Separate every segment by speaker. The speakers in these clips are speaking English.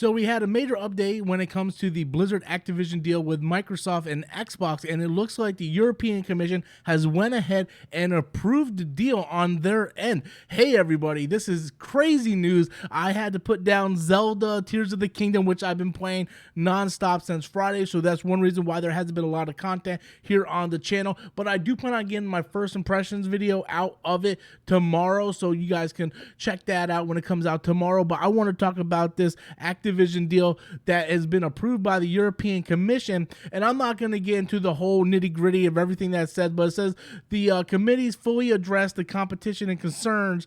Speaker 1: So we had a major update when it comes to the Blizzard Activision deal with Microsoft and Xbox, and it looks like the European Commission has went ahead and approved the deal on their end. Hey everybody, this is crazy news. I had to put down Zelda Tears of the Kingdom, which I've been playing non-stop since Friday, so that's one reason why there hasn't been a lot of content here on the channel, but I do plan on getting my first impressions video out of it tomorrow, so you guys can check that out when it comes out tomorrow. But I want to talk about this Activision deal that has been approved by the European Commission, and I'm not going to get into the whole nitty-gritty of everything that's said, but it says the committees fully address the competition and concerns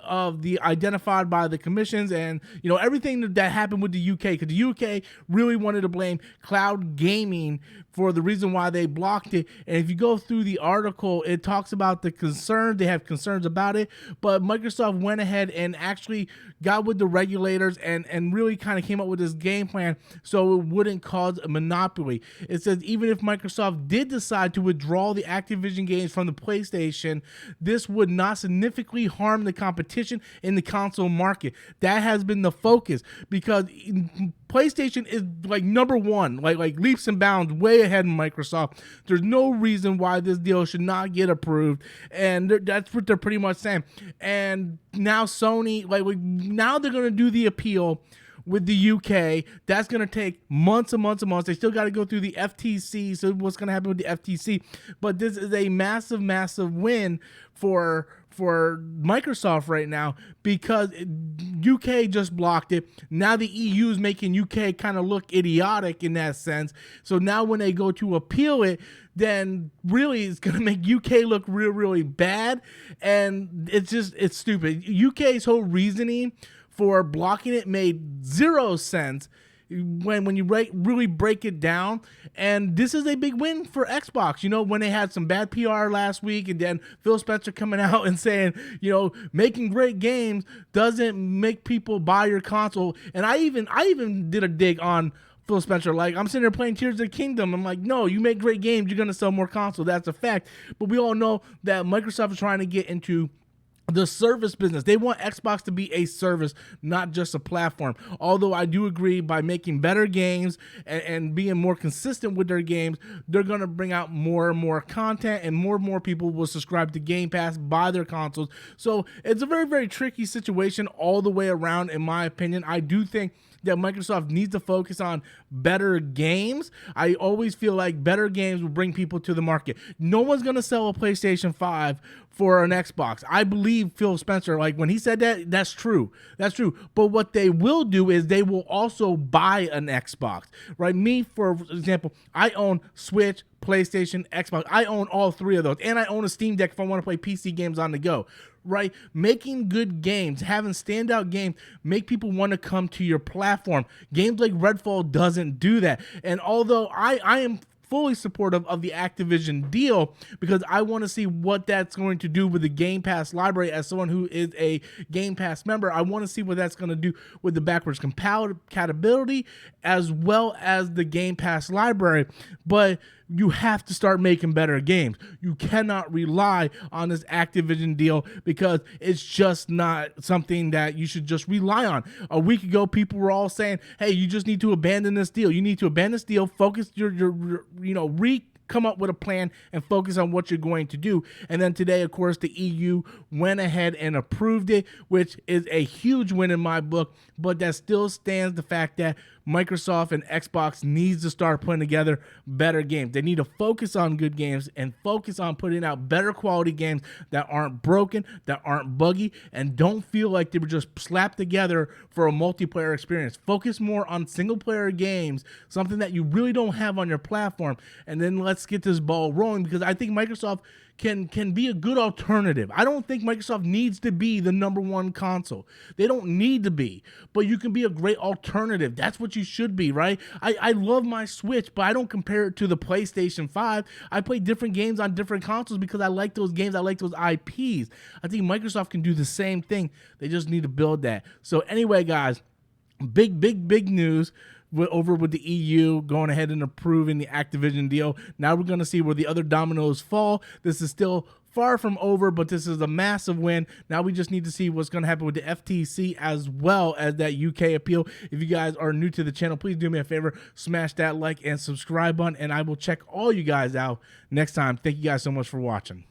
Speaker 1: of the identified by the commissions, and everything that happened with the UK, because the UK really wanted to blame cloud gaming for the reason why they blocked it. And if you go through the article, it talks about the concerns. They have concerns about it, but Microsoft went ahead and actually got with the regulators and really kind of came up with this game plan so it wouldn't cause a monopoly. It says even if Microsoft did decide to withdraw the Activision games from the PlayStation, this would not significantly harm the competition in the console market. That has been the focus, because PlayStation is like number one, like leaps and bounds way ahead of Microsoft. There's no reason why this deal should not get approved, and that's what they're pretty much saying. And now Sony, now they're gonna do the appeal with the UK. That's going to take months and months and months. They still got to go through the FTC. So what's going to happen with the FTC? But this is a massive, massive win for Microsoft right now, because UK just blocked it. Now the EU is making UK kind of look idiotic in that sense. So now when they go to appeal it, then really it's going to make UK look really bad. And it's stupid. UK's whole reasoning for blocking it made zero sense when you really break it down. And this is a big win for Xbox. When they had some bad PR last week, and then Phil Spencer coming out and saying, making great games doesn't make people buy your console. And I even did a dig on Phil Spencer. Like, I'm sitting there playing Tears of the Kingdom. I'm like, no, you make great games, you're going to sell more consoles. That's a fact. But we all know that Microsoft is trying to get into the service business. They want Xbox to be a service, not just a platform. Although I do agree, by making better games and being more consistent with their games, they're going to bring out more and more content, and more people will subscribe to Game Pass, buy their consoles. So it's a very, very tricky situation all the way around, in my opinion. I do think that Microsoft needs to focus on better games. I always feel like better games will bring people to the market. No one's going to sell a PlayStation 5 for an Xbox. I believe Phil Spencer, when he said that, that's true. That's true. But what they will do is they will also buy an Xbox, right? Me, for example, I own Switch, PlayStation, Xbox. I own all three of those. And I own a Steam Deck if I want to play PC games on the go, right? Making good games, having standout games, make people want to come to your platform. Games like Redfall doesn't do that. And although I am fully supportive of the Activision deal, because I want to see what that's going to do with the Game Pass library. As someone who is a Game Pass member, I want to see what that's going to do with the backwards compatibility as well as the Game Pass library. But you have to start making better games. You cannot rely on this Activision deal, because it's just not something that you should just rely on. A week ago, people were all saying, hey, you just need to abandon this deal. You need to abandon this deal, focus come up with a plan and focus on what you're going to do. And then today, of course, the EU went ahead and approved it, which is a huge win in my book. But that still stands the fact that Microsoft and Xbox needs to start putting together better games. They need to focus on good games and focus on putting out better quality games that aren't broken, that aren't buggy, and don't feel like they were just slapped together for a multiplayer experience. Focus more on single player games, something that you really don't have on your platform. And then let's get this ball rolling, because I think Microsoft can be a good alternative. I don't think Microsoft needs to be the number one console. They don't need to be, but you can be a great alternative. That's what you should be, right? I love my Switch, but I don't compare it to the PlayStation 5. I play different games on different consoles because I like those games. I like those IPs. I think Microsoft can do the same thing. They just need to build that. So anyway, guys, big news. Over with the EU going ahead and approving the Activision deal. Now we're going to see where the other dominoes fall. This is still far from over, but this is a massive win. Now we just need to see what's going to happen with the FTC as well as that UK appeal. If you guys are new to the channel, please do me a favor, smash that like and subscribe button, and I will check all you guys out next time. Thank you guys so much for watching.